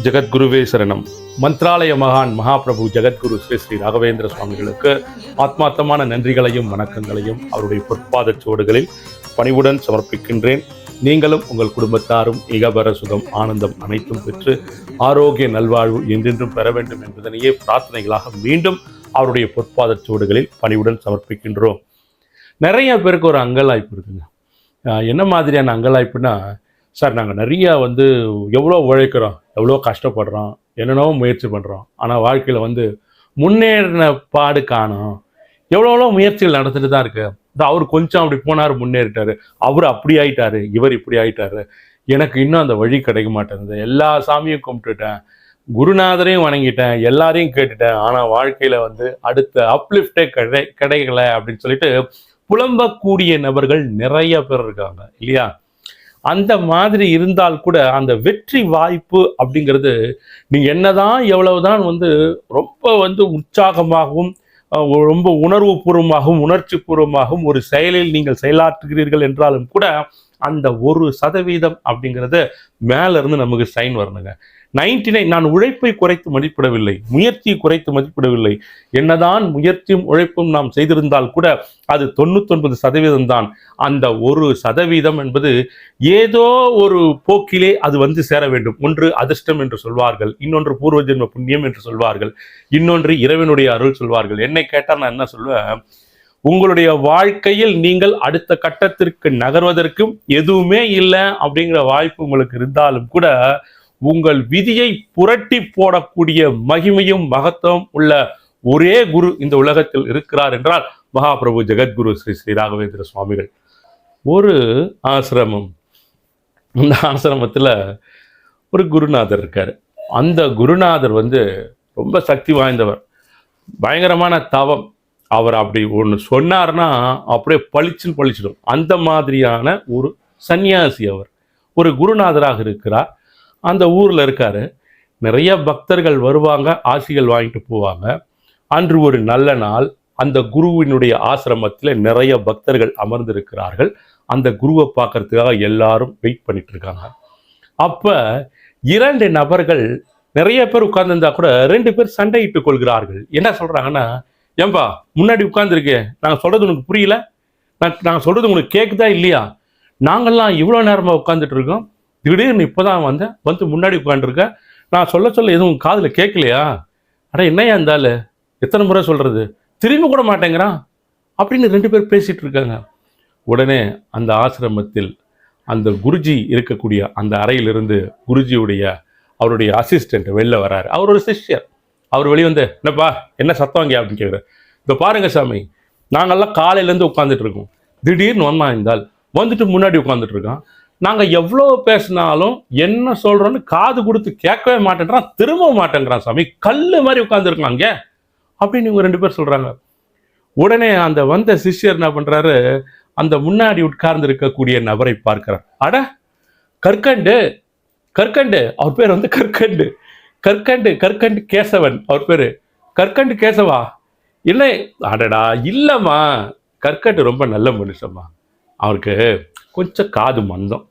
ஜெகத்குருவே சரணம். மந்த்ராலய மகான் மகாபிரபு ஜெகத்குரு ஸ்ரீ ஸ்ரீ ராகவேந்திர சுவாமிகளுக்கு ஆத்மார்த்தமான நன்றிகளையும் வணக்கங்களையும் அவருடைய பொற்பாத சுவடுகளில் பணிவுடன் சமர்ப்பிக்கின்றேன். நீங்களும் உங்கள் குடும்பத்தாரும் இகபர சுகம் ஆனந்தம் அனைத்தும் பெற்று ஆரோக்கிய நல்வாழ்வு என்றென்றும் பெற வேண்டும் என்பதனையே பிரார்த்தனைகளாக மீண்டும் அவருடைய பொற்பாத சுவடுகளில் பணிவுடன் சமர்ப்பிக்கின்றோம். நிறைய பேருக்கு ஒரு அங்கலாய்ப்பு இருக்குங்க. என்ன மாதிரியான அங்கலாய்ப்புனா, சார் நாங்கள் நிறையா எவ்வளோ உழைக்கிறோம், எவ்வளோ கஷ்டப்படுறோம், என்னென்னவோ முயற்சி பண்ணுறோம், ஆனால் வாழ்க்கையில் முன்னேறின பாடு காணோம். எவ்வளோ முயற்சிகள் நடந்துட்டு தான் இருக்கு. அவர் கொஞ்சம் அப்படி போனார், முன்னேறிட்டார், அவர் அப்படி ஆயிட்டாரு, இவர் இப்படி ஆயிட்டாரு, எனக்கு இன்னும் அந்த வழி கிடைக்க மாட்டேங்குது. எல்லா சாமியும் கும்பிட்டுட்டேன், குருநாதரையும் வணங்கிட்டேன், எல்லாரையும் கேட்டுட்டேன், ஆனால் வாழ்க்கையில் அடுத்த அப்லிஃப்டே கிடைக்கல அப்படின்னு சொல்லிட்டு புலம்பக்கூடிய நபர்கள் நிறைய பேர் இருக்காங்க இல்லையா? அந்த மாதிரி இருந்தால் கூட அந்த வெற்றி வாய்ப்பு அப்படிங்கிறது நீங்கள் என்னதான் எவ்வளவுதான் ரொம்ப உற்சாகமாகவும் ரொம்ப உணர்வு பூர்வமாகவும் உணர்ச்சி பூர்வமாகவும் ஒரு செயலில் நீங்கள் செயலாற்றுகிறீர்கள் என்றாலும் கூட அந்த 1% அப்படிங்கிறது மேல இருந்து நமக்கு சைன் வரணுங்க. 99 நான் உழைப்பை குறைத்து மதிப்பிடவில்லை, முயற்சியை குறைத்து மதிப்பிடவில்லை. என்னதான் முயற்சியும் உழைப்பும் நாம் செய்திருந்தால் கூட அது 99% தான். அந்த 1% என்பது ஏதோ ஒரு போக்கிலே அது சேர வேண்டும். ஒன்று அதிர்ஷ்டம் என்று சொல்வார்கள், இன்னொன்று பூர்வ ஜென்ம புண்ணியம் என்று சொல்வார்கள், இன்னொன்று இறைவனுடைய அருள் சொல்வார்கள். என்னை கேட்டால் நான் என்ன சொல்வேன், உங்களுடைய வாழ்க்கையில் நீங்கள் அடுத்த கட்டத்திற்கு நகர்வதற்கும் எதுவுமே இல்லை அப்படிங்கிற வாய்ப்பு உங்களுக்கு இருந்தாலும் கூட உங்கள் விதியை புரட்டி போடக்கூடிய மகிமையும் மகத்துவம் உள்ள ஒரே குரு இந்த உலகத்தில் இருக்கிறார் என்றால் மகாபிரபு ஜெகத்குரு ஸ்ரீ ஸ்ரீ ராகவேந்திர சுவாமிகள். ஒரு ஆசிரமம், அந்த ஆசிரமத்தில் ஒரு குருநாதர் இருக்கார். அந்த குருநாதர் ரொம்ப சக்தி வாய்ந்தவர், பயங்கரமான தவம். அவர் அப்படி ஒன்று சொன்னார்னா அப்படியே பளிச்சிடும். அந்த மாதிரியான ஒரு சன்னியாசி அவர். ஒரு குருநாதராக இருக்கிறார், அந்த ஊரில் இருக்காரு. நிறைய பக்தர்கள் வருவாங்க, ஆசிகள் வாங்கிட்டு போவாங்க. அன்று ஒரு நல்ல நாள், அந்த குருவினுடைய ஆசிரமத்தில் நிறைய பக்தர்கள் அமர்ந்திருக்கிறார்கள். அந்த குருவை பார்க்கறதுக்காக எல்லாரும் வெயிட் பண்ணிட்டு இருக்காங்க. அப்போ 2 நபர்கள், நிறைய பேர் உட்கார்ந்துருந்தா கூட 2 பேர் சண்டையிட்டுக் கொள்கிறார்கள். என்ன சொல்றாங்கன்னா, ஏன்பா முன்னாடி உட்கார்ந்துருக்கே, நாங்கள் சொல்றது உனக்கு புரியல, நாங்கள் சொல்றது உங்களுக்கு கேட்குதா இல்லையா? நாங்கள்லாம் இவ்வளோ நேரமாக உட்காந்துட்டு இருக்கோம், திடீர்னு இப்போதான் முன்னாடி உட்காந்துருக்க, நான் சொல்ல எதுவும் காதில் கேட்கலையா? அட என்னையா இருந்தாலும் எத்தனை முறை சொல்றது, திரும்பி கூட மாட்டேங்கிறான் அப்படின்னு 2 பேர் பேசிட்டு இருக்காங்க. உடனே அந்த ஆசிரமத்தில் அந்த குருஜி இருக்கக்கூடிய அந்த அறையிலிருந்து அவருடைய அசிஸ்டன்ட் வெளில வர்றாரு. அவர் ஒரு சிஷ்யர். அவர் வெளியே என்னப்பா என்ன சத்தம் இங்கே அப்படின்னு கேட்குறாரு. இந்த பாருங்க சாமி, நாங்கள்லாம் காலையிலேருந்து உட்காந்துட்டு இருக்கோம், திடீர்னு இருந்தால் முன்னாடி உட்காந்துட்டு இருக்கோம், நாங்கள் எவ்வளோ பேசினாலும் என்ன சொல்கிறோன்னு காது கொடுத்து கேட்கவே மாட்டேங்கிறான், திரும்ப மாட்டேங்கிறான் சாமி, கல் மாதிரி உட்காந்துருக்கான் அங்கே அப்படின்னு இவங்க 2 பேர் சொல்கிறாங்க. உடனே அந்த சிஷ்யர் என்ன பண்ணுறாரு, அந்த முன்னாடி உட்கார்ந்து இருக்கக்கூடிய நபரை பார்க்கிறார். அட கற்கண்டு, அவர் பேர் கற்கண்டு கேசவன், அவர் பேரு கற்கண்டு கேசவா? இல்லை, அடடா இல்லைம்மா, கற்கண்டு ரொம்ப நல்ல மனுஷம்மா, அவருக்கு கொஞ்சம் காது மந்தம்.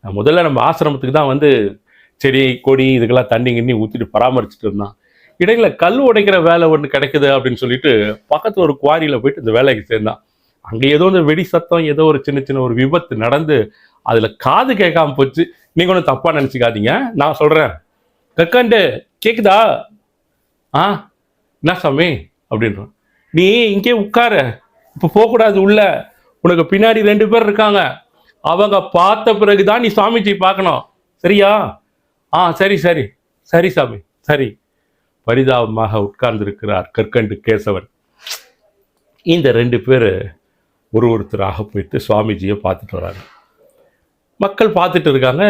முதல்ல நம்ம ஆசிரமத்துக்கு தான் செடி கொடி இதுக்கெல்லாம் தண்ணி கிண்ணி ஊற்றிட்டு பராமரிச்சுட்டு இருந்தான். இடையில கல் உடைக்கிற வேலை ஒன்று கிடைக்குது அப்படின்னு சொல்லிட்டு பக்கத்தில் ஒரு குவாரியில் போயிட்டு இந்த வேலைக்கு சேர்ந்தான். அங்கே ஏதோ வெடி சத்தம், ஏதோ ஒரு சின்ன ஒரு விபத்து நடந்து அதில் காது கேட்காம போச்சு. நீங்கள் ஒன்றும் தப்பாக நினச்சிக்காதீங்க, நான் சொல்கிறேன். கற்கண்டு கேக்குதா? என்ன சாமி அப்படின்றான். நீ இங்கே உட்கார, இப்போ போகக்கூடாது உள்ள, உனக்கு பின்னாடி 2 பேர் இருக்காங்க, அவங்க பார்த்த பிறகுதான் நீ சாமிஜி பார்க்கணும், சரியா? சரி சரி சரி சாமி சரி. பரிதாபமாக உட்கார்ந்து இருக்கிறார் கற்கண்டு கேசவன். இந்த 2 பேர் ஒருத்தராக போயிட்டு சுவாமிஜியை பார்த்துட்டு வராங்க. மக்கள் பார்த்துட்டு இருக்காங்க.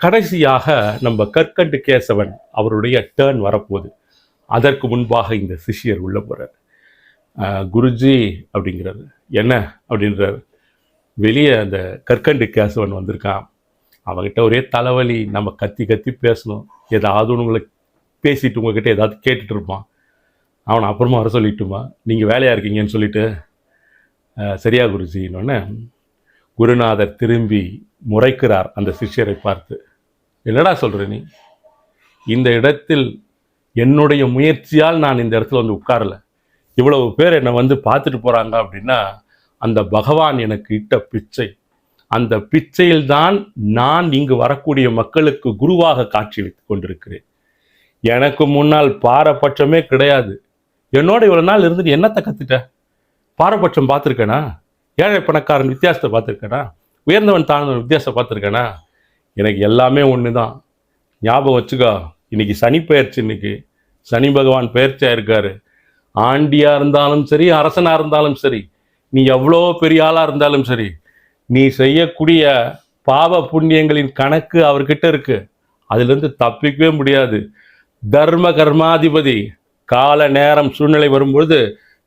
கடைசியாக நம்ம கற்கண்டு கேசவன் அவருடைய டேர்ன் வரப்போகுது. அதற்கு முன்பாக இந்த சிஷ்யர் உள்ள போகிறார். குருஜி அப்படிங்கிறாரு. என்ன அப்படின்றாரு. வெளியே அந்த கற்கண்டு கேசவன் வந்திருக்கான், அவங்ககிட்ட ஒரே தலைவலி, நம்ம கத்தி பேசணும், ஏதாவது உங்களை பேசிட்டு உங்ககிட்ட ஏதாவது கேட்டுட்டு இருப்பான், அவனை அப்புறமா வர சொல்லிட்டுமா, நீங்கள் வேலையாக இருக்கீங்கன்னு சொல்லிட்டு. சரியா குருஜின்னொன்னே குருநாதர் திரும்பி முறைக்கிறார் அந்த சிஷ்யரை பார்த்து. என்னடா சொல்கிற நீ, இந்த இடத்தில் என்னுடைய முயற்சியால் நான் இந்த இடத்துல வந்து உட்காரல. இவ்வளவு பேர் என்னை வந்து பார்த்துட்டு போகிறாங்க அப்படின்னா அந்த பகவான் எனக்கு இட்ட பிச்சை. அந்த பிச்சையில்தான் நான் இங்கு வரக்கூடிய மக்களுக்கு குருவாக காட்சியளித்து கொண்டிருக்கிறேன். எனக்கு முன்னால் பாரபட்சமே கிடையாது. என்னோட இவ்வளோ நாள் இருந்துட்டு என்னத்தை கற்றுட்ட? பாரபட்சம் பார்த்துருக்கேனா? ஏழை பணக்காரன் வித்தியாசத்தை பார்த்துருக்கேனா? உயர்ந்தவன் தாழ்ந்தவன் வித்தியாசத்தை பார்த்துருக்கேனா? எனக்கு எல்லாமே ஒன்று தான். ஞாபகம் வச்சுக்கோ, இன்னைக்கு சனி பெயர்ச்சி. இன்னைக்கு சனி பகவான் பெயர்ச்சியாக இருக்காரு. ஆண்டியாக இருந்தாலும் சரி, அரசனாக இருந்தாலும் சரி, நீ எவ்வளோ பெரிய ஆளாக இருந்தாலும் சரி, நீ செய்யக்கூடிய பாவ புண்ணியங்களின் கணக்கு அவர்கிட்ட இருக்கு. அதிலிருந்து தப்பிக்கவே முடியாது. தர்ம கர்மாதிபதி. கால நேரம் சூழ்நிலை வரும்பொழுது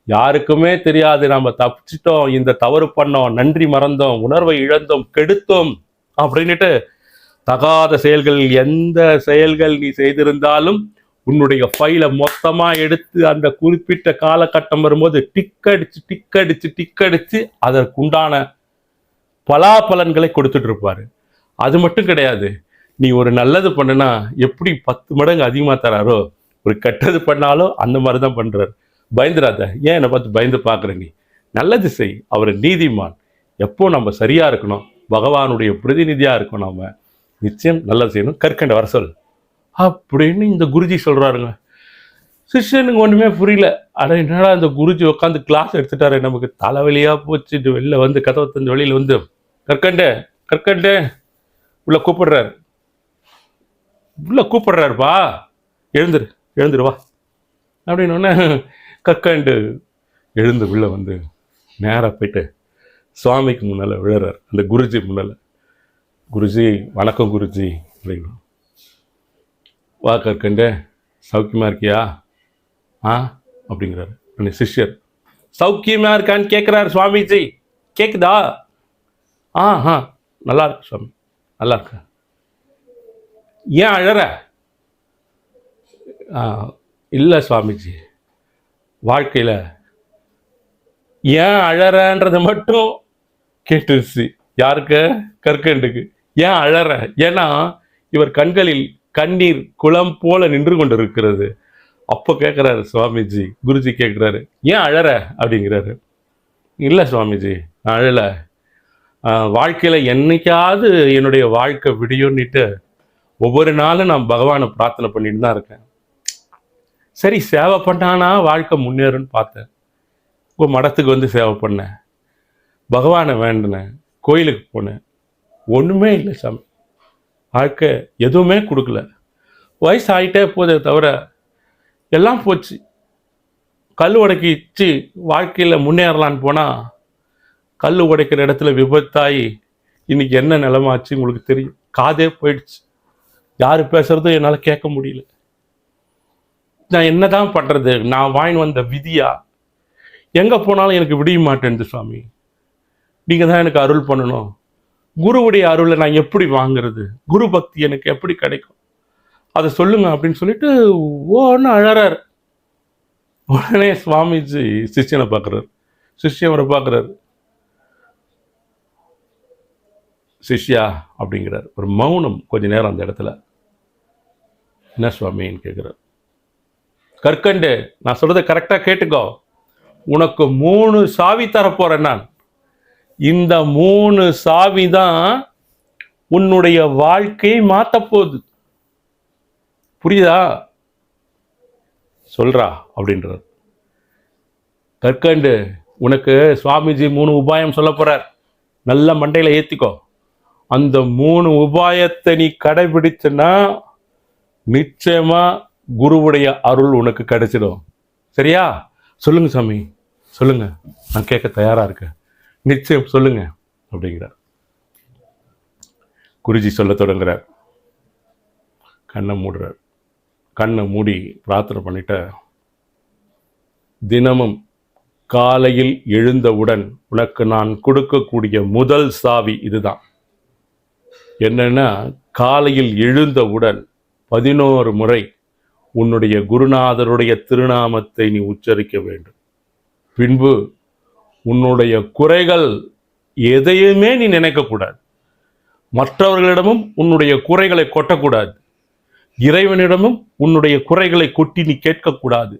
யாருக்குமே தெரியாது நம்ம தப்பிச்சிட்டோம், இந்த தவறு பண்ணோம், நன்றி மறந்தோம், உணர்வை இழந்தோம், கெடுத்தோம் அப்படின்ட்டு தகாத செயல்கள், எந்த செயல்கள் நீ செய்திருந்தாலும் உன்னுடைய ஃபைலை மொத்தமாக எடுத்து அந்த குறிப்பிட்ட காலகட்டம் வரும்போது டிக்கடிச்சு அதற்குண்டான பலாபலன்களை கொடுத்துட்டு இருப்பாரு. அது மட்டும் கிடையாது, நீ ஒரு நல்லது பண்ணுனா எப்படி 10 மடங்கு அதிகமாக தராரோ, ஒரு கெட்டது பண்ணாலும் அந்த மாதிரி தான் பண்ணுறாரு. பயந்துடாத. ஏன் என்னை பார்த்து பயந்து பார்க்குற? நீ நல்லது செய். அவர் நீதிமான். எப்போ நம்ம சரியாக இருக்கணும், பகவானுடைய பிரதிநிதியாக இருக்கணும். நம்ம நிச்சயம் நல்லது செய்யணும். கற்கண்ட வர சொல் அப்படின்னு இந்த குருஜி சொல்கிறாருங்க. சிஷ்யனுக்கு ஒன்றுமே புரியல. அட என்னடா இந்த குருஜி உட்காந்து கிளாஸ் எடுத்துட்டாரு, நமக்கு தலைவலியாக போச்சுட்டு வெளில வந்து கதவை தந்து வெளியில் வந்து கற்கண்டே உள்ள கூப்பிடுறாருப்பா, எழுந்துருவா அப்படின்னு கற்கண்டு எழுந்து உள்ள வந்து நேராக போயிட்டு சுவாமிக்கு முன்னால் விழுறார். அந்த குருஜி முன்னால், குருஜி வணக்கம் குருஜி அப்படின்னா. வா கற்கண்டே, சௌக்கியமாக இருக்கியா? அப்படிங்கிறாரு. அந்த சிஷ்யர் சௌக்கியமாக இருக்கான்னு கேட்குறாரு. சுவாமிஜி கேட்குதா? நல்லா இருக்கு சுவாமி, நல்லா இருக்கு. ஏன் அழற? இல்லை சுவாமிஜி, வாழ்க்கையில் ஏன் அழறன்றதை மட்டும் கேட்டுருச்சு. யாருக்கு? கற்கண்டுக்கு. ஏன் அழற? ஏன்னா இவர் கண்களில் கண்ணீர் குளம் போல நின்று கொண்டு இருக்கிறது. அப்போ கேட்குறாரு சுவாமிஜி, குருஜி கேட்குறாரு, ஏன் அழற அப்படிங்கிறாரு. இல்லை சுவாமிஜி, நான் அழலை. வாழ்க்கையில் என்னைக்காவது என்னுடைய வாழ்க்கை விடியும்னுட்டு ஒவ்வொரு நாளும் நான் பகவானை பிரார்த்தனை பண்ணிட்டு தான் இருக்கேன். சரி, சேவை பண்ணானா வாழ்க்கை முன்னேறுன்னு பார்த்தேன். உங்கள் மடத்துக்கு வந்து சேவை பண்ணேன், பகவானை வேண்டினேன், கோயிலுக்கு போனேன். ஒன்றுமே இல்லை சாமி, வாழ்க்கை எதுவுமே கொடுக்கல. வயசு ஆகிட்டே போதே தவிர எல்லாம் போச்சு. கல் உடைக்கிச்சு வாழ்க்கையில் முன்னேறலான்னு போனால் கல் உடைக்கிற இடத்துல விபத்தாகி இன்னைக்கு என்ன நிலைமாச்சு உங்களுக்கு தெரியும். காதே போயிடுச்சு. யார் பேசுறதும் என்னால் கேட்க முடியல. நான் என்ன தான் பண்ணுறது? நான் வாங்கி வந்த விதியா? எங்கே போனாலும் எனக்கு விடிய மாட்டேன்து சுவாமி. நீங்கள் தான் எனக்கு அருள் பண்ணணும். குருவுடைய அருளை நான் எப்படி வாங்குறது? குரு பக்தி எனக்கு எப்படி கிடைக்கும்? அதை சொல்லுங்க அப்படின்னு சொல்லிட்டு ஓன்னு அழறாரு. உடனே சுவாமிஜி சிஷ்யனை பார்க்குறாரு. சிஷ்யன் அவரை பார்க்குறாரு. சிஷ்யா அப்படிங்கிறார். ஒரு மௌனம் கொஞ்ச நேரம் அந்த இடத்துல. என்ன சுவாமின்னு கேட்குறார். கற்கண்டு, நான் சொல்றதை கரெக்டாக கேட்டுக்கோ. உனக்கு 3 சாவி தரப்போறேன் நான். இந்த 3 சாவி தான் உன்னுடைய வாழ்க்கையை மாற்ற போகுது. புரியுதா? சொல்றா அப்படின்றார். கற்கண்டு, உனக்கு சுவாமிஜி 3 உபாயம் சொல்ல போறார். நல்ல மண்டையில ஏத்திக்கோ. அந்த 3 உபாயத்தை நீ கடைபிடிச்சனா நிச்சயமா குருவுடைய அருள் உனக்கு கிடைச்சிடும். சரியா? சொல்லுங்க சாமி, சொல்லுங்க, நான் கேட்க தயாரா இருக்கேன். நிச்சயம் சொல்லுங்க அப்படிங்கிறார். குருஜி சொல்ல தொடங்குறார். கண்ணை மூடுறார். கண்ணை மூடி பிரார்த்தனை பண்ணிட்ட, தினமும் காலையில் எழுந்தவுடன் உனக்கு நான் கொடுக்கக்கூடிய முதல் சாவி இதுதான். என்னன்னா, காலையில் எழுந்தவுடன் 11 முறை உன்னுடைய குருநாதருடைய திருநாமத்தை நீ உச்சரிக்க வேண்டும். பின்பு உன்னுடைய குறைகள் எதையுமே நீ நினைக்கக்கூடாது. மற்றவர்களிடமும் உன்னுடைய குறைகளை கொட்டக்கூடாது. இறைவனிடமும் உன்னுடைய குறைகளை கொட்டி நீ கேட்கக்கூடாது.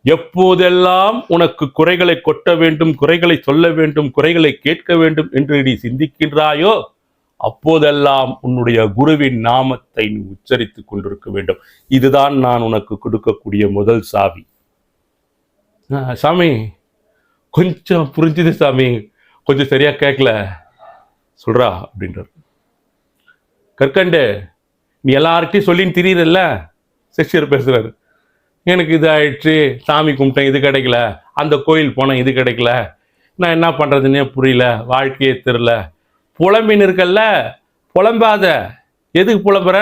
எப்போதெல்லாம் உனக்கு குறைகளை கொட்ட வேண்டும், குறைகளை சொல்ல வேண்டும், குறைகளை கேட்க வேண்டும் என்று நீ சிந்திக்கின்றாயோ அப்போதெல்லாம் உன்னுடைய குருவின் நாமத்தை நீ உச்சரித்துக் கொண்டிருக்க வேண்டும். இதுதான் நான் உனக்கு கொடுக்கக்கூடிய முதல் சாவி. சாமி கொஞ்சம் புரிஞ்சுது சாமி, கொஞ்சம் சரியா கேட்கல சொல்றா அப்படின்றார். கற்கண்டு நீ எல்லார்கிட்டையும் சொல்லின்னு திரியிறல்ல, சிஷ்யர் பேசுறாரு. எனக்கு இது ஆயிடுச்சு, சாமி கும்பிட்டேன் இது கிடைக்கல, அந்த கோயில் போனேன் இது கிடைக்கல, நான் என்ன பண்றதுன்னே புரியல, வாழ்க்கையே தெரியல, புலம்பின்னு இருக்கல்ல, புலம்பாத. எதுக்கு புலம்புற?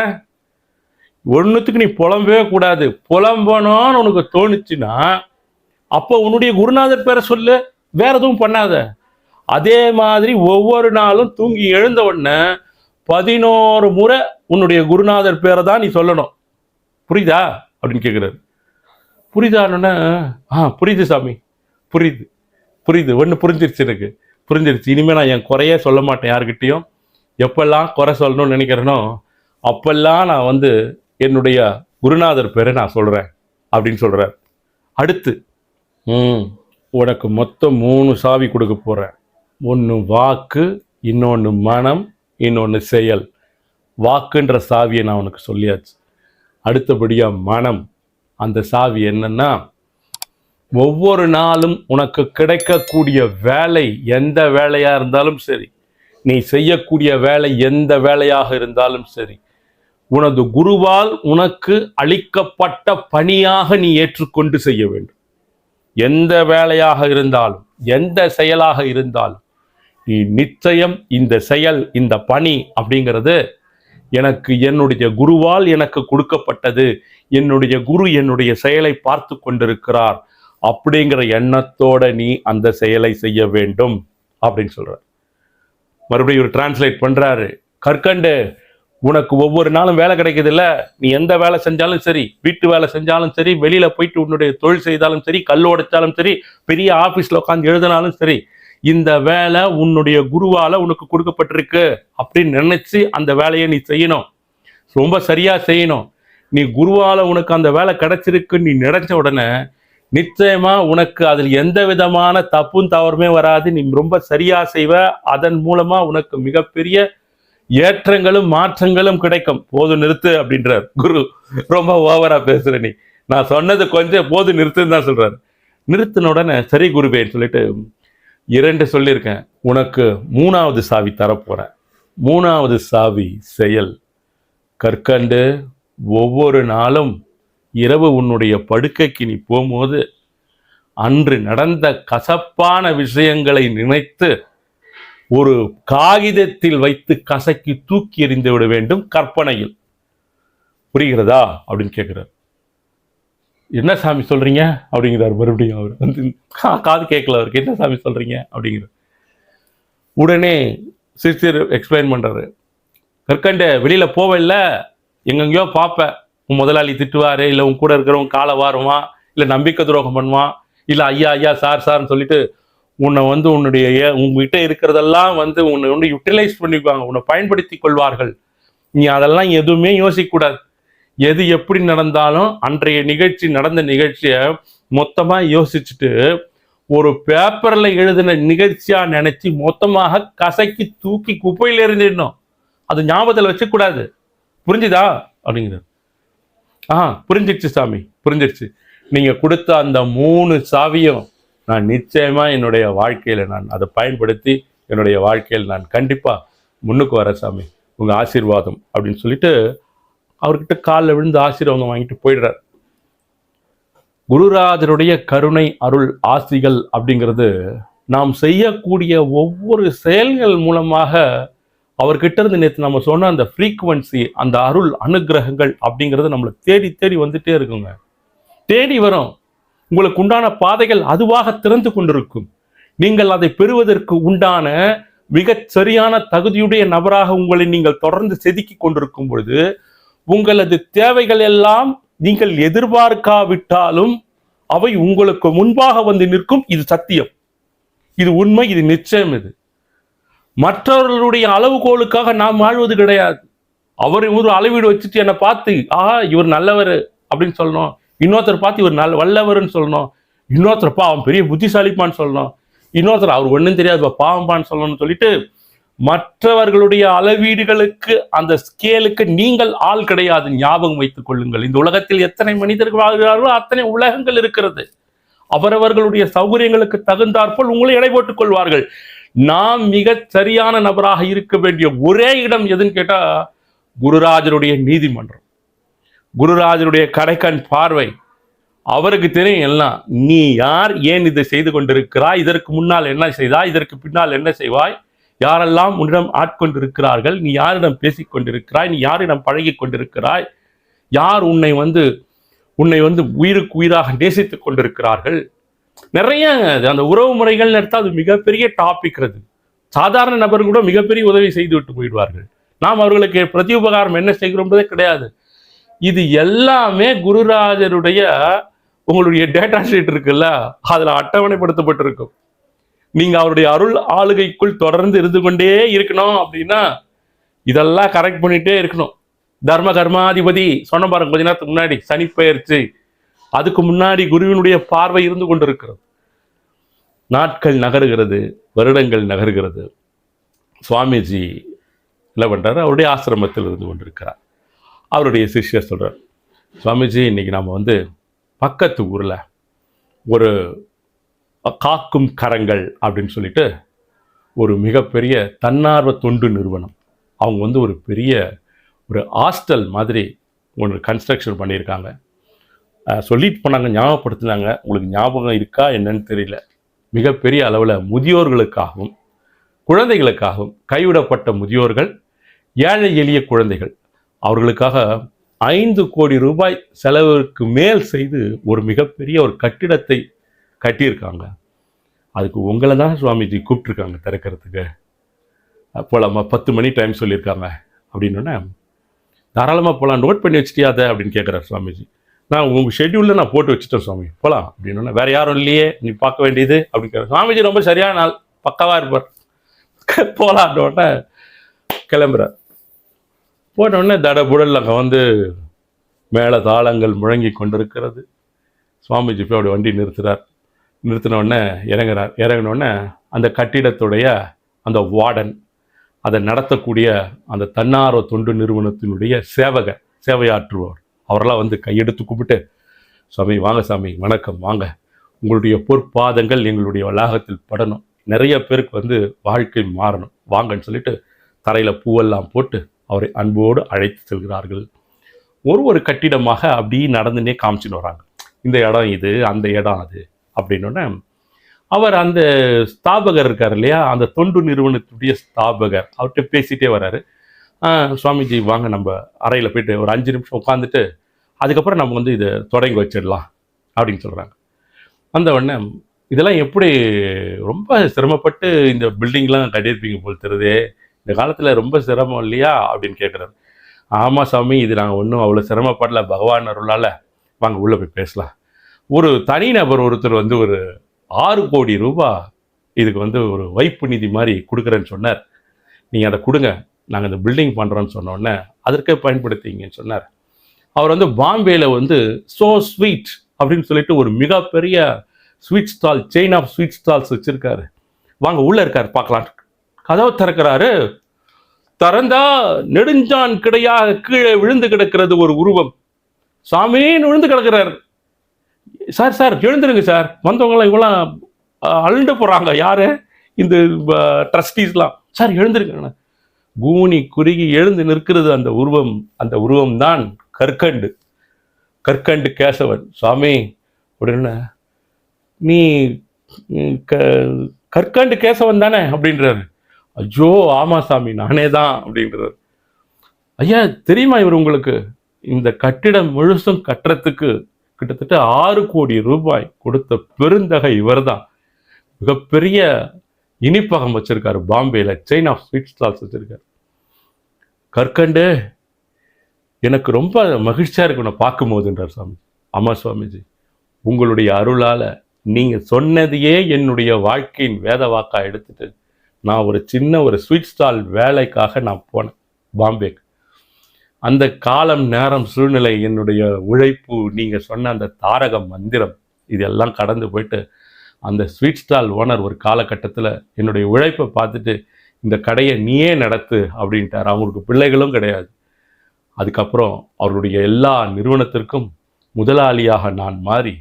ஒன்றுத்துக்கு நீ புலம்பவே கூடாது. புலம்பணும்னு உனக்கு தோணுச்சுன்னா அப்போ உன்னுடைய குருநாதர் பேரை சொல்லு, வேற எதுவும் பண்ணாத. அதே மாதிரி ஒவ்வொரு நாளும் தூங்கி எழுந்த உடனே 11 முறை உன்னுடைய குருநாதர் பேரை தான் நீ சொல்லணும். புரியுதா அப்படின்னு கேட்குறாரு. புரியுதான்னு புரியுது சாமி, புரியுது புரியுது, ஒன்று புரிஞ்சிருச்சு, எனக்கு புரிஞ்சிருச்சு. இனிமேல் நான் என் குறையே சொல்ல மாட்டேன் யாருக்கிட்டையும். எப்பெல்லாம் குறை சொல்லணும்னு நினைக்கிறேனோ அப்பெல்லாம் நான் என்னுடைய குருநாதர் பேரை நான் சொல்கிறேன் அப்படின்னு சொல்கிறார். அடுத்து உனக்கு மொத்தம் 3 சாவி கொடுக்க போகிறேன். ஒன்று வாக்கு, இன்னொன்று மனம், இன்னொன்று செயல். வாக்குன்ற சாவியை நான் உனக்கு சொல்லியாச்சு. அடுத்தபடியாக மனம். அந்த சாவி என்னன்னா, ஒவ்வொரு நாளும் உனக்கு கிடைக்கக்கூடிய வேலை எந்த வேலையாக இருந்தாலும் சரி, நீ செய்யக்கூடிய வேலை எந்த வேலையாக இருந்தாலும் சரி, உனது குருவால் உனக்கு அளிக்கப்பட்ட பணியாக நீ ஏற்றுக்கொண்டு செய்ய வேண்டும். எந்த வேலையாக இருந்தாலும், எந்த செயலாக இருந்தாலும் நீ நிச்சயம் இந்த செயல், இந்த பணி அப்படிங்கிறது எனக்கு என்னுடைய குருவால் எனக்கு கொடுக்கப்பட்டது, என்னுடைய குரு என்னுடைய செயலை பார்த்து கொண்டிருக்கிறார் அப்படிங்கிற எண்ணத்தோட நீ அந்த செயலை செய்ய வேண்டும் அப்படின்னு சொல்றார். மறுபடியும் ஒரு டிரான்ஸ்லேட் பண்றாரு. கற்கண்டு உனக்கு ஒவ்வொரு நாளும் வேலை கிடைக்குது இல்ல, நீ எந்த வேலை செஞ்சாலும் சரி, வீட்டு வேலை செஞ்சாலும் சரி, வெளியில போயிட்டு உன்னுடைய தொழில் செய்தாலும் சரி, கல் உடைச்சாலும் சரி, பெரிய ஆபீஸ்ல உட்காந்து எழுதினாலும் சரி, இந்த வேலை உன்னுடைய குருவால உனக்கு கொடுக்கப்பட்டிருக்கு அப்படின்னு நினைச்சு அந்த வேலையை நீ செய்யணும். ரொம்ப சரியா செய்யணும். நீ குருவால உனக்கு அந்த வேலை கிடைச்சிருக்கு நீ நினைச்ச உடனே நிச்சயமா உனக்கு அதில் எந்த விதமான தப்பும் தவறுமே வராது. நீ ரொம்ப சரியா செய்வ. அதன் மூலமா உனக்கு மிகப்பெரிய ஏற்றங்களும் மாற்றங்களும் கிடைக்கும். போது நிறுத்து அப்படின்றார் குரு. ரொம்ப ஓவரா பேசுற நீ, நான் சொன்னது கொஞ்சம் போது நிறுத்துன்னு தான் சொல்றாரு. நிறுத்தின உடனே சரி குருவேன்னு சொல்லிட்டு 2 சொல்லியிருக்கேன், உனக்கு 3வது சாவி தரப்போறேன். 3வது சாவி செயல். கற்கண்டு ஒவ்வொரு நாளும் இரவு உன்னுடைய படுக்கைக்கு நீ போகும்போது அன்று நடந்த கசப்பான விஷயங்களை நினைத்து ஒரு காகிதத்தில் வைத்து கசக்கி தூக்கி எறிந்து விட வேண்டும் கற்பனையில். புரிகிறதா அப்படின்னு கேட்கிறார். என்ன சாமி சொல்றீங்க அப்படிங்கிறார். மறுபடியும் அவர் காது கேட்கல, அவருக்கு என்ன சாமி சொல்றீங்க அப்படிங்கிறார். உடனே சிஸ்டர் எக்ஸ்பிளைன் பண்றாரு. கற்கண்ட வெளியில போவல்ல, எங்கெங்கயோ பார்ப்ப, உன் முதலாளி திட்டுவாரு, இல்லை உன் கூட இருக்கிறவங்க காலை வாருவான், இல்லை நம்பிக்கை துரோகம் பண்ணுவான், இல்லை ஐயா ஐயா சார் சார்ன்னு சொல்லிட்டு உன்னை உங்ககிட்ட இருக்கிறதெல்லாம் உன்னை யூட்டிலைஸ் பண்ணிக்குவாங்க, உன்னை பயன்படுத்தி கொள்வார்கள். நீ அதெல்லாம் எதுவுமே யோசிக்கக்கூடாது. எது எப்படி நடந்தாலும் அன்றைய நிகழ்ச்சி, நடந்த நிகழ்ச்சியை மொத்தமா யோசிச்சுட்டு ஒரு பேப்பர்ல எழுதின நிகழ்ச்சியா நினைச்சு மொத்தமாக கசக்கி தூக்கி குப்பையில் எறிஞ்சிடணும். அது ஞாபகத்தில் வச்சுக்கூடாது. புரிஞ்சுதா அப்படிங்கிறார். புரிஞ்சிடுச்சு சாமி, புரிஞ்சிடுச்சு. நீங்க கொடுத்த அந்த 3 சாவியும் நான் நிச்சயமா என்னுடைய வாழ்க்கையில நான் அதை பயன்படுத்தி என்னுடைய வாழ்க்கையில் நான் கண்டிப்பா முன்னுக்கு வர சாமி, உங்க ஆசீர்வாதம் அப்படின்னு சொல்லிட்டு அவர்கிட்ட காலில் விழுந்து ஆசீர்வாதம் வாங்கிட்டு போயிடுறார். குருராஜருடைய கருணை அருள் ஆசிகள் அப்படிங்கிறது நாம் செய்யக்கூடிய ஒவ்வொரு செயல்கள் மூலமாக அவர்கிட்ட இருந்து நேற்று நம்ம சொன்ன அந்த ஃப்ரீக்குவன்சி, அந்த அருள் அனுகிரகங்கள் அப்படிங்கிறது நம்மளை தேடி தேடி வந்துட்டே இருக்குங்க. தேடி வரும். உங்களுக்கு உண்டான பாதைகள் அதுவாக திறந்து கொண்டிருக்கும். நீங்கள் அதை பெறுவதற்கு உண்டான மிகச் சரியான தகுதியுடைய நபராக உங்களை நீங்கள் தொடர்ந்து செதுக்கி கொண்டிருக்கும் பொழுது உங்களது தேவைகள் எல்லாம் நீங்கள் எதிர்பார்க்காவிட்டாலும் அவை உங்களுக்கு முன்பாக வந்து நிற்கும். இது சத்தியம், இது உண்மை, இது நிச்சயம். இது மற்றவர்களுடைய அளவுகோலுக்காக நாம் வாழ்வது கிடையாது. அவர் ஒரு அளவீடு வச்சுட்டு என்னை பார்த்து இவர் நல்லவர் அப்படின்னு சொல்லணும், இன்னொருத்தர் பார்த்து இவர் வல்லவர்னு சொல்லணும், இன்னொருத்தர் அவன் பெரிய புத்திசாலிப்பான்னு சொல்லணும், இன்னொருத்தர் அவர் ஒன்றும் தெரியாது பாவம்பான்னு சொல்லணும்னு சொல்லிட்டு மற்றவர்களுடைய அளவீடுகளுக்கு அந்த ஸ்கேலுக்கு நீங்கள் ஆள் கிடையாது. ஞாபகம் வைத்துக் கொள்ளுங்கள், இந்த உலகத்தில் எத்தனை மனிதர்கள் வாழ்கிறார்களோ அத்தனை உலகங்கள் இருக்கிறது. அவரவர்களுடைய சௌகரியங்களுக்கு தகுந்தாற்போல் உங்களை எடை போட்டுக் கொள்வார்கள். நாம் மிக சரியான நபராக இருக்க வேண்டிய ஒரே இடம் எதுன்னு கேட்டா குருராஜருடைய நீதிமன்றம், குருராஜருடைய கடைக்கண் பார்வை. அவருக்கு தெரியும் எல்லாம். நீ யார், ஏன் இதை செய்து கொண்டிருக்கிறாய், இதற்கு முன்னால் என்ன செய்தாய், இதற்கு பின்னால் என்ன செய்வாய், யாரெல்லாம் உன்னிடம் ஆட்கொண்டிருக்கிறார்கள், நீ யாரிடம் பேசிக் கொண்டிருக்கிறாய், நீ யாரிடம் பழகி கொண்டிருக்கிறாய், யார் உன்னை வந்து உயிருக்கு உயிராக நேசித்துக் கொண்டிருக்கிறார்கள். நிறைய அந்த உறவு முறைகள் எடுத்தால் அது மிகப்பெரிய டாபிக். அது சாதாரண நபர்கள் கூட மிகப்பெரிய உதவி செய்து விட்டு போயிடுவார்கள். நாம் அவர்களுக்கு பிரதி உபகாரம் என்ன செய்கிறோம்ன்றதே கிடையாது. இது எல்லாமே குருராஜருடைய உங்களுடைய டேட்டா ஷீட் இருக்குல்ல, அதுல அட்டவணைப்படுத்தப்பட்டிருக்கும். நீங்க அவருடைய அருள் ஆளுகைக்குள் தொடர்ந்து இருந்து கொண்டே இருக்கணும் அப்படின்னா இதெல்லாம் கரெக்ட் பண்ணிட்டே இருக்கணும். தர்ம கர்மாதிபதி சொன்ன பாருங்க கொஞ்ச நேரத்துக்கு முன்னாடி, சனி பெயர்ச்சி, அதுக்கு முன்னாடி குருவினுடைய பார்வை இருந்து கொண்டிருக்கிறது. நாட்கள் நகருகிறது, வருடங்கள் நகருகிறது. சுவாமிஜி என்ன பண்றாரு, அவருடைய ஆசிரமத்தில் இருந்து கொண்டிருக்கிறார். அவருடைய சிஷ்யர் சொல்றார், சுவாமிஜி இன்னைக்கு நாம பக்கத்து ஊர்ல ஒரு காக்கும் கரங்கள் அப்படின்னு சொல்லிட்டு ஒரு மிகப்பெரிய தன்னார்வ தொண்டு நிறுவனம், அவங்க ஒரு பெரிய ஒரு ஹாஸ்டல் மாதிரி ஒன்று கன்ஸ்ட்ரக்ஷன் பண்ணியிருக்காங்க. சொல்லிட்டு போனாங்க, ஞாபகப்படுத்தினாங்க. உங்களுக்கு ஞாபகம் இருக்கா என்னன்னு தெரியல. மிகப்பெரிய அளவில் முதியோர்களுக்காகவும் குழந்தைகளுக்காகவும், கைவிடப்பட்ட முதியோர்கள், ஏழை எளிய குழந்தைகள், அவர்களுக்காக 5 கோடி ரூபாய் செலவுக்கு மேல் செய்து ஒரு மிகப்பெரிய ஒரு கட்டிடத்தை கட்டியிருக்காங்க. அதுக்கு உங்களை தான் சுவாமிஜி கூப்பிட்டுருக்காங்க திறக்கிறதுக்கு. போலாமா, 10 மணி டைம் சொல்லியிருக்காங்க அப்படின்னோடனே தாராளமாக போகலாம், நோட் பண்ணி வச்சுட்டியா அதை அப்படின்னு கேட்குறாரு சுவாமிஜி. நான் உங்கள் ஷெட்யூலில் நான் போட்டு வச்சுட்டேன் சுவாமி, போகலாம் அப்படின்னோடனே வேறு யாரும் இல்லையே நீ பார்க்க வேண்டியது அப்படின்னு கேட்குற. சுவாமிஜி ரொம்ப சரியான நாள், பக்காவாக இருப்பார், போகலான்னோடனே கிளம்புறார். போனோடனே தடபுடல் அங்கே மேலே தாளங்கள் முழங்கி கொண்டிருக்கிறது. சுவாமிஜி போய் அப்படி வண்டி நிறுத்துறார். நிறுத்தினோடனே இறங்கினோடனே அந்த கட்டிடத்துடைய அந்த வார்டன், அதை நடத்தக்கூடிய அந்த தன்னார்வ தொண்டு நிறுவனத்தினுடைய சேவையாற்றுவார், அவரெல்லாம் கையெடுத்து கூப்பிட்டு, சாமி வாங்க சாமி, வணக்கம் வாங்க, உங்களுடைய பொற்பாதங்கள் எங்களுடைய வளாகத்தில் படணும், நிறைய பேருக்கு வாழ்க்கை மாறணும் வாங்கன்னு சொல்லிட்டு தரையில் பூவெல்லாம் போட்டு அவரை அன்போடு அழைத்து செல்கிறார்கள். ஒரு கட்டிடமாக அப்படி நடந்துனே காமிச்சுன்னு வராங்க. இந்த இடம் இது, அந்த இடம் அது அப்படின்னோடனே அவர் அந்த ஸ்தாபகர் இருக்கார் இல்லையா, அந்த தொண்டு நிறுவனத்துடைய ஸ்தாபகர், அவர்கிட்ட பேசிகிட்டே வர்றாரு. சுவாமிஜி வாங்க நம்ம அறையில் போயிட்டு ஒரு 5 நிமிஷம் உட்காந்துட்டு அதுக்கப்புறம் நம்ம இதை தொடங்கி வச்சிடலாம் அப்படின்னு சொல்கிறாங்க. அந்த உடனே இதெல்லாம் எப்படி ரொம்ப சிரமப்பட்டு இந்த பில்டிங்லாம் கட்டியிருப்பீங்க போல் தெரியுதே, இந்த காலத்தில் ரொம்ப சிரமம் இல்லையா அப்படின்னு கேட்குறாரு. ஆமாம் சாமி, இது நாங்கள் ஒன்றும் அவ்வளோ சிரமப்படல, பகவான் அருளால், வாங்க உள்ளே போய் பேசலாம். ஒரு தனிநபர் ஒருத்தர் ஒரு 6 கோடி ரூபாய் இதுக்கு ஒரு வைப்பு நிதி மாதிரி கொடுக்குறேன்னு சொன்னார். நீங்கள் அதை கொடுங்க, நாங்கள் இந்த பில்டிங் பண்ணுறோன்னு சொன்னோடனே அதற்கே பயன்படுத்திங்கன்னு சொன்னார். அவர் பாம்பேயில் சோ ஸ்வீட் அப்படின்னு சொல்லிட்டு ஒரு மிகப்பெரிய sweet stall, chain of sweet stalls வச்சுருக்காரு. வாங்க உள்ளே இருக்கார் பார்க்கலாம். கதவை திறக்கிறாரு. திறந்தா நெடுஞ்சான் கிடையாக கீழே விழுந்து கிடக்கிறது ஒரு உருவம். சாமின்னு விழுந்து கிடக்கிறார். சார் சார் எழுந்துருங்க சார், வந்தவங்களாம் இவங்களாம் அழுண்டு போகிறாங்க, யாரு இந்த ட்ரஸ்டீஸ்லாம், சார் எழுந்துருங்க. கூனி குறுகி எழுந்து நிற்கிறது அந்த உருவம். அந்த உருவம் தான் கற்கண்டு கேசவன். சாமி அப்படின்னு, நீ கற்கண்டு கேசவன் தானே அப்படின்றாரு. ஐயோ ஆமாம் சாமி நானே தான் அப்படின்றார். ஐயா தெரியுமா இவர் உங்களுக்கு, இந்த கட்டிடம் முழுசும் கட்டுறதுக்கு கிட்டத்தட்ட 6 கோடி ரூபாய் கொடுத்த பெருந்தகை இவர் தான். மிகப்பெரிய இனிப்பகம் வச்சிருக்காரு பாம்பேல, செயின் ஆஃப் ஸ்வீட் ஸ்டால்ஸ் வச்சிருக்காரு. கற்கண்டு எனக்கு ரொம்ப மகிழ்ச்சியா இருக்கு உன்னை பார்க்கும் போதுன்றார் சாமி. ஆமா சுவாமிஜி, உங்களுடைய அருளால நீங்க சொன்னதையே என்னுடைய வாழ்க்கையின் வேத வாக்கா எடுத்துட்டு நான் ஒரு சின்ன ஸ்வீட் ஸ்டால் வேலைக்காக நான் போனேன் பாம்பேக்கு. அந்த காலம், நேரம், சூழ்நிலை, என்னுடைய உழைப்பு, நீங்கள் சொன்ன அந்த தாரக மந்திரம், இதெல்லாம் கடந்து போயிட்டு அந்த ஸ்வீட் ஸ்டால் ஓனர் ஒரு காலகட்டத்தில் என்னுடைய உழைப்பை பார்த்துட்டு இந்த கடையை நீயே நடத்து அப்படின்ட்டார். அவங்களுக்கு பிள்ளைகளும் கிடையாது. அதுக்கப்புறம் அவருடைய எல்லா நிறுவனத்திற்கும் முதலாளியாக நான் மாறி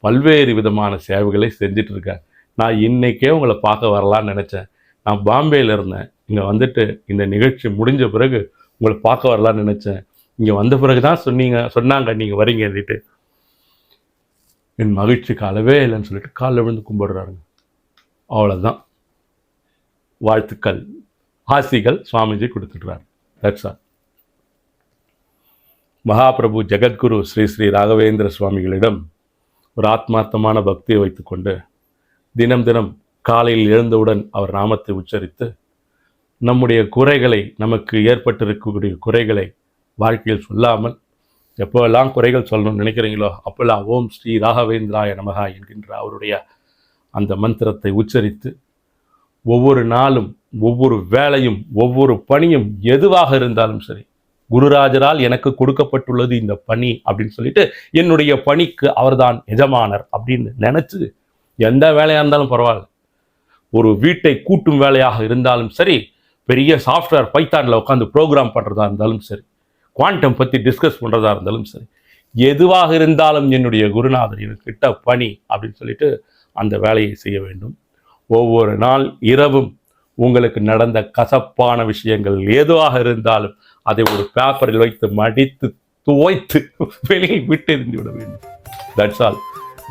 பல்வேறு விதமான சேவைகளை செஞ்சிட்ருக்கேன். நான் இன்றைக்கே உங்களை பார்க்க வரலான்னு நினச்சேன். நான் பாம்பேயில் இருந்தேன். இங்கே வந்துட்டு இந்த நிகழ்ச்சி முடிஞ்ச பிறகு உங்களை பார்க்க வரலான்னு நினச்சேன். இங்கே வந்த பிறகு தான் சொன்னாங்க நீங்கள் வரீங்கன்னுட்டு. என் மகிழ்ச்சிக்கு அளவே இல்லைன்னு சொல்லிட்டு காலில் விழுந்து கும்பிடுறாருங்க. அவ்வளோதான். வாழ்த்துக்கள், ஆசிகள் சுவாமிஜி கொடுத்துட்றாரு. That's all. மகாபிரபு ஜெகத்குரு ஸ்ரீ ஸ்ரீ ராகவேந்திர சுவாமிகளிடம் ஒரு ஆத்மார்த்தமான பக்தியை வைத்துக்கொண்டு தினம் தினம் காலையில் எழுந்தவுடன் அவர் நாமத்தை உச்சரித்து நம்முடைய குறைகளை, நமக்கு ஏற்பட்டிருக்கக்கூடிய குறைகளை வாழ்க்கையில் சொல்லாமல், எப்போல்லாம் குறைகள் சொல்லணும்னு நினைக்கிறீங்களோ அப்போல்லாம் ஓம் ஸ்ரீ ராகவேந்திராய நமகா என்கின்ற அவருடைய அந்த மந்திரத்தை உச்சரித்து ஒவ்வொரு நாளும், ஒவ்வொரு வேலையும், ஒவ்வொரு பணியும் எதுவாக இருந்தாலும் சரி, குருராஜரால் எனக்கு கொடுக்கப்பட்டுள்ளது இந்த பணி அப்படின்னு சொல்லிட்டு என்னுடைய பணிக்கு அவர்தான் எஜமானர் அப்படின்னு நினைச்சு எந்த வேலையாக இருந்தாலும் பரவாயில்ல, ஒரு வீட்டை கூட்டும் வேலையாக இருந்தாலும் சரி, பெரிய சாஃப்ட்வேர் பைத்தானில் உட்காந்து ப்ரோக்ராம் பண்ணுறதா இருந்தாலும் சரி, குவாண்டம் பற்றி டிஸ்கஸ் பண்ணுறதா இருந்தாலும் சரி, எதுவாக இருந்தாலும் என்னுடைய குருநாதர் எனக்கு கிட்ட பணி அப்படின்னு சொல்லிட்டு அந்த வேலையை செய்ய வேண்டும். ஒவ்வொரு நாள் இரவும் உங்களுக்கு நடந்த கசப்பான விஷயங்கள் எதுவாக இருந்தாலும் அதை ஒரு பேப்பரில் வைத்து மடித்து துவைத்து வெளியே விட்டு எறிந்து விட வேண்டும். That's all.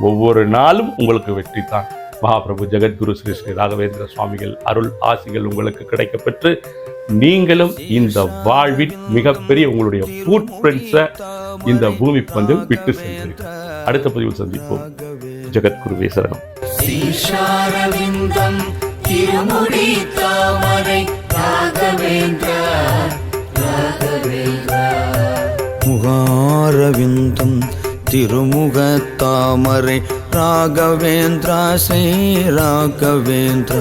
ஒவ்வொரு நாளும் உங்களுக்கு வெற்றி தான். மகாபிரபு ஜெகத்குரு ஸ்ரீ ஸ்ரீ ராகவேந்திர சுவாமிகள் அருள் ஆசிகள் உங்களுக்கு கிடைக்கப்பெற்று நீங்களும் இந்த வாழ்வின் மிகப்பெரிய உங்களுடைய ஃபுட் பிரிண்ட்ஸை இந்த பூமி வந்து விட்டு சென்றீர்கள். அடுத்த பதிவில் சந்திப்போம். ஜெகத்குருவே சரணம். திருமுடி தாமரை ராகவேந்திர முகாரவிந்தம் திருமுக தாமரை ராகவேந்திர ஸ்ரீ ராகவேந்திர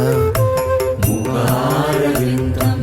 முகாரவிந்தம்